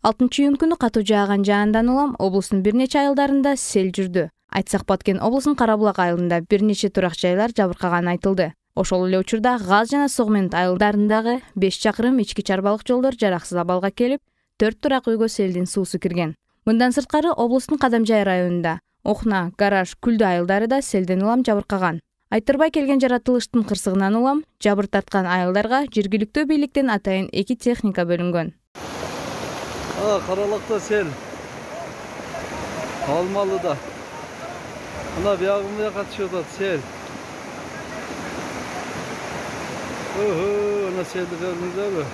6-июнь күнү катуу жааган жаандан улам облустун бир нече айылдарында сел жүрдү. Айтсак Баткен облусунун Карабулак айылында бир нече турак жайлар жабыркаганы айтылды. Ошол эле учурда Газ жана Согмент айылдарындагы 5 чакырым ички чарбалык жолдор жараксыз абалга келип, 4 турак үйгө селдин суусу кирген. Мындан сырткары облустун Кадамжай районунда Охна, Гараж, Күлдү айылдары да селден улам жабыркаган. Айтырбай келген жаратылыштын кырсыгынан улам жабыр тарткан айылдарга жергиликтүү бийликтен атайын 2 техника бөлүнгөн. Каралакта сел. Алмалыда. Мына биягымга катышып атат сел. Ана селди көрдүңүзбү?